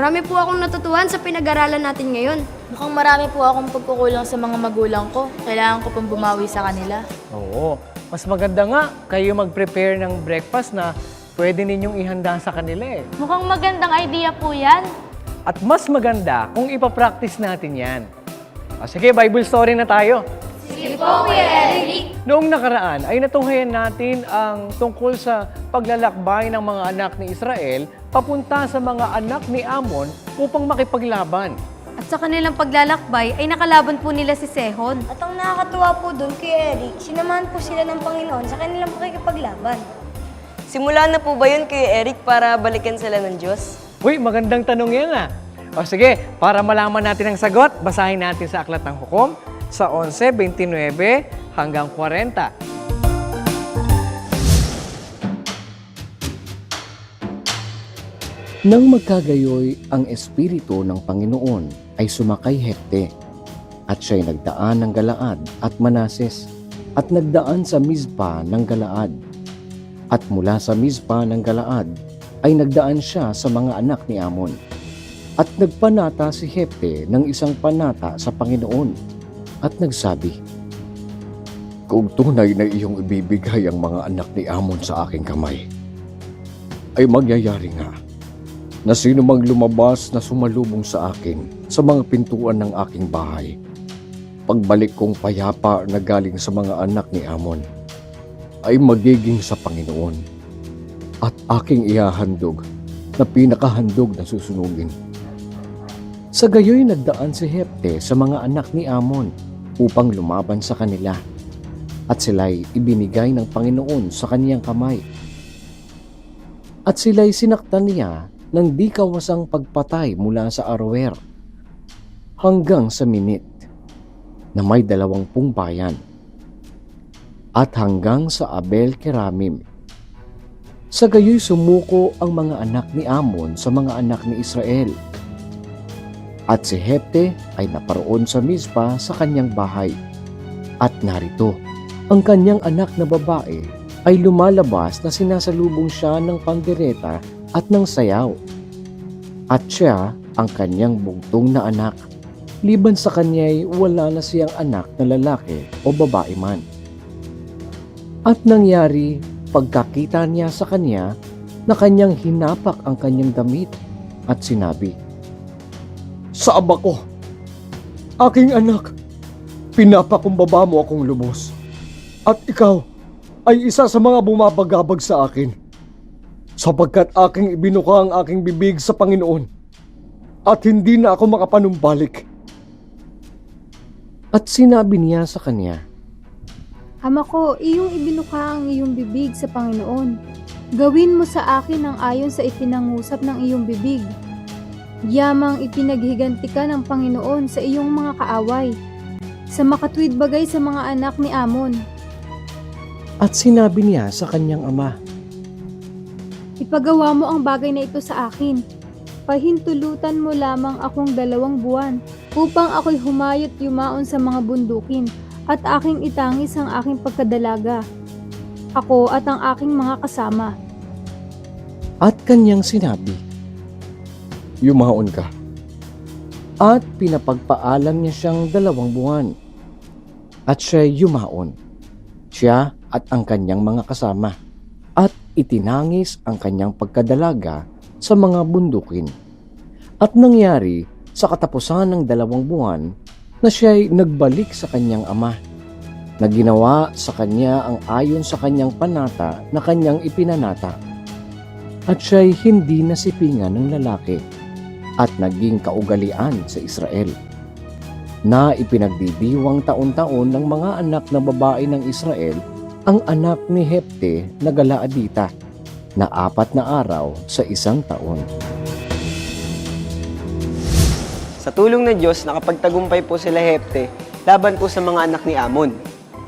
Marami po akong natutuhan sa pinag-aralan natin ngayon. Mukhang marami po akong pagkukulang sa mga magulang ko. Kailangan ko pang bumawi sa kanila. Oo, mas maganda nga kayo mag-prepare ng breakfast na pwede ninyong ihanda sa kanila eh. Mukhang magandang idea po yan. At mas maganda kung ipapractice natin yan. Sige, Bible story na tayo. Sige po, Kuya Eric. Noong nakaraan ay natunghayan natin ang tungkol sa paglalakbay ng mga anak ni Israel papunta sa mga anak ni Amon upang makipaglaban. At sa kanilang paglalakbay ay nakalaban po nila si Sehon. At ang nakakatuwa po doon kay Eric, sinamahan po sila ng Panginoon sa kanilang pakikipaglaban. Simula na po ba yun kay Eric para balikan sila ng Diyos? Uy, magandang tanong yan ah. O sige, para malaman natin ang sagot, basahin natin sa Aklat ng Hukom sa 11:29 hanggang 40. Nang magkagayoy ang Espiritu ng Panginoon ay sumakay Hepte, at siya'y nagdaan ng Galaad at Manases, at nagdaan sa Mizpa ng Galaad. At mula sa Mizpa ng Galaad ay nagdaan siya sa mga anak ni Amon. At nagpanata si Hepte ng isang panata sa Panginoon, at nagsabi, "Kung tunay na iyong ibibigay ang mga anak ni Amon sa aking kamay, ay magyayari nga na sino mang lumabas na sumalubong sa akin sa mga pintuan ng aking bahay, pagbalik kong payapa na galing sa mga anak ni Amon, ay magiging sa Panginoon, at aking ihahandog na pinakahandog na susunugin." Sa gayoy nagdaan si Hepte sa mga anak ni Amon upang lumaban sa kanila, at sila'y ibinigay ng Panginoon sa kaniyang kamay. At sila'y sinaktan niya ng di kawasang pagpatay mula sa Aroer hanggang sa Minit, na may 20 bayan, at hanggang sa Abel Keramim. Sa gayoy sumuko ang mga anak ni Amon sa mga anak ni Israel. At si Hepte ay naparoon sa Mizpa sa kanyang bahay. At narito, ang kanyang anak na babae ay lumalabas na sinasalubong siya ng pandereta at ng sayaw. At siya ang kanyang bugtong na anak. Liban sa kanya'y wala na siyang anak na lalaki o babae man. At nangyari, pagkakita niya sa kanya, na kanyang hinapak ang kanyang damit at sinabi, "Sa ama ko, aking anak, pinapakumbaba mo akong lubos, at ikaw ay isa sa mga bumabagabag sa akin, sapagkat aking ibinuka ang aking bibig sa Panginoon, at hindi na ako makapanumbalik." At sinabi niya sa kanya, Ama ko, iyong ibinuka ang iyong bibig sa Panginoon. Gawin mo sa akin ang ayon sa ipinangusap ng iyong bibig. Yamang ipinaghiganti ka ng Panginoon sa iyong mga kaaway, sa makatwid bagay sa mga anak ni Amon. at sinabi niya sa kanyang ama, Ipagawa mo ang bagay na ito sa akin. Pahintulutan mo lamang akong 2 buwan upang ako'y humayot yumaon sa mga bundukin at aking itangis ang aking pagkadalaga, ako at ang aking mga kasama. at kanyang sinabi, "Yumaon ka." At pinapagpaalam niya siyang 2 buwan. At siya yumaon, siya at ang kanyang mga kasama, at itinangis ang kanyang pagkadalaga sa mga bundukin. At nangyari sa katapusan ng 2 buwan na siya'y nagbalik sa kanyang ama, na ginawa sa kanya ang ayon sa kanyang panata na kanyang ipinanata. At siya'y hindi nasipingan ng lalaki at naging kaugalian sa Israel, na ipinagdidiwang taon-taon ng mga anak na babae ng Israel ang anak ni Hepte na Galaadita, na 4 na araw sa 1 taon. Sa tulong ng Diyos, nakapagtagumpay po sila Hepte laban po sa mga anak ni Amon.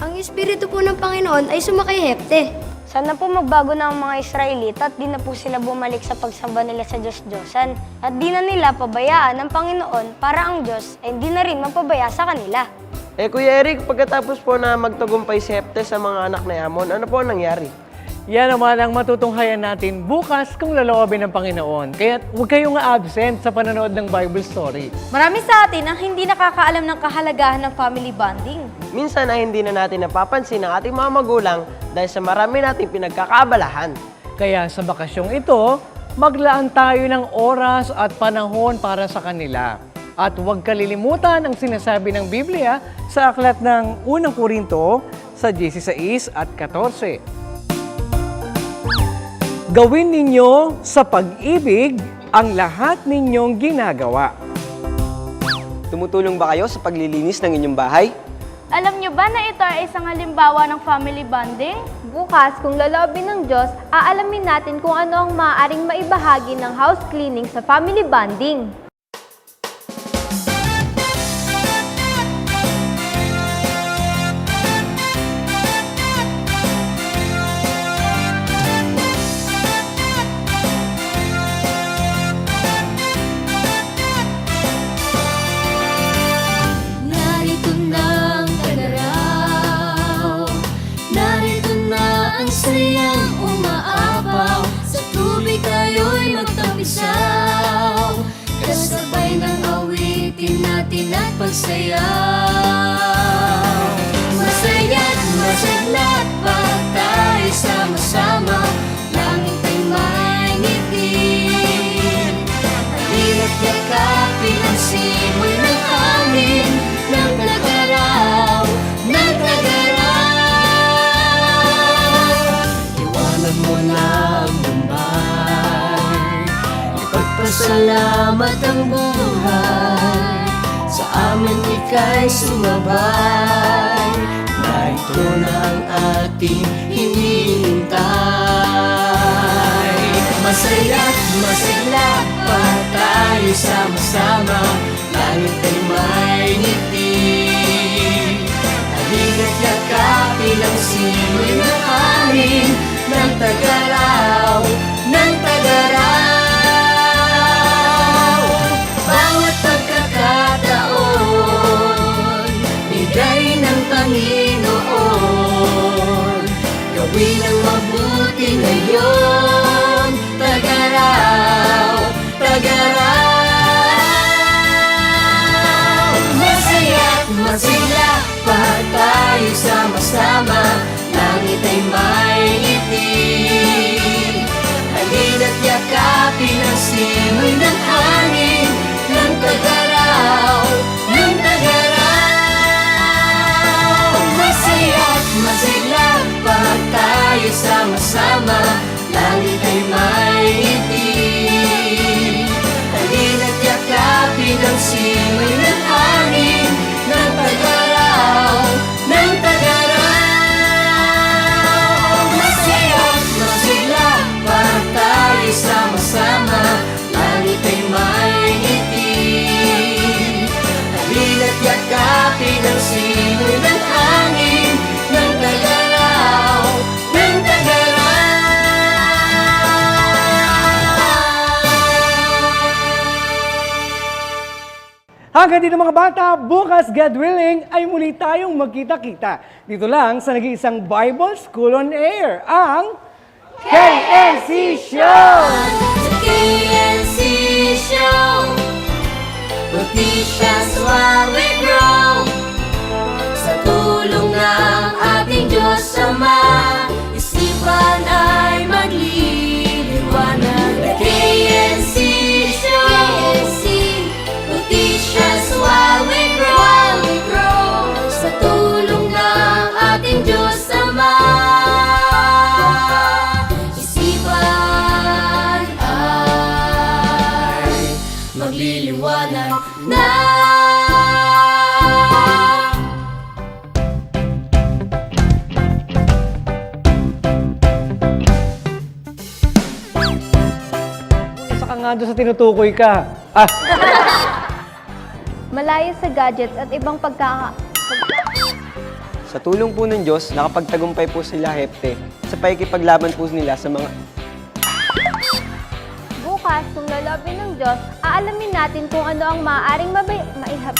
Ang Espiritu po ng Panginoon ay sumakay Hepte. Sana po magbago na ang mga Israelita at di na po sila bumalik sa pagsamba nila sa Diyos-Diyosan. At di na nila pabayaan ng Panginoon para ang Diyos ay di na rin mapabaya sa kanila. Kuya Eric, pagkatapos po na magtagumpay si Hepte sa mga anak ni Amon, ano po ang nangyari? Yan naman ang matutunghayan natin bukas kung laloobin ng Panginoon. Kaya huwag kayong absent sa panonood ng Bible story. Marami sa atin ang hindi nakakaalam ng kahalagahan ng family bonding. Minsan ay hindi na natin napapansin ang ating mga magulang dahil sa marami nating pinagkakaabalahan. Kaya sa bakasyong ito, maglaan tayo ng oras at panahon para sa kanila. At huwag kalilimutan ang sinasabi ng Biblia sa aklat ng 1 Korinto sa 16 at 14. Gawin ninyo sa pag-ibig ang lahat ninyong ginagawa. Tumutulong ba kayo sa paglilinis ng inyong bahay? Alam nyo ba na ito ay isang halimbawa ng family bonding? Bukas, kung laloobin ng Diyos, aalamin natin kung ano ang maaaring maibahagi ng house cleaning sa family bonding. Narito na ang tagaraw, narito na ang sayang umaapaw, sa tubig tayo'y magtampisaw, kasabay ng awitin natin at pagsayaw. Masaya't masiglat pa tayo sama-sama, langit ay may ngiti. Halina't yakapin ang simoy ng hangin, ng tagaraw, ng tagaraw. Iwanan mo na ang Mumbai, ipagpasalamat ang buhay, sa amin ika'y sumabay, na ito na ang ating hinihintay. Masaya't masigla pa tayo sama-sama, langit ay may ngiti. Halina't yakapin ang simoy ng hangin, ng tagaraw, ng tagaraw. Bawat pagkakataon, bigay ng Panginoon, gawin ang mabuti ngayon, tagaraw, tagaraw. Masaya't masigla pa tayo sama-sama, langit ay may ngiti. Halina't yakapin ang simoy ng hangin, ng tagaraw, ng tagaraw. Masaya't masigla pa tayo sama-sama, langit ay may ngiti. Halina't yakapin ang simoy ng hangin, ng tagaraw, ng tagaraw. Masaya't masigla pa tayo sama-sama, langit ay may ngiti. Halina't yakapin ang simoy ng hangin, ng tagaraw, ng tagaraw. Hanggang dito mga bata, bukas, God willing, ay muli tayong magkita-kita. Dito lang sa nag-iisang Bible School on Air, ang KNC Show! The KNC Show, we'll teach us while we grow. Sa tulong ng ating Diyos Ama, isipan ay magliliwanag. The KNC Show, we'll teach us while we grow. Sa tulong ng ating Diyos Ama, isipan ay magliliwanag na. Isa ka nga doon sa tinutukoy ka. Malayo sa gadgets at ibang Sa tulong po ng Diyos, nakapagtagumpay po sila Hepte sa pakikipaglaban po nila sa mga... Bukas, kung laloobin ng Diyos, aalamin natin kung ano ang maaaring maihap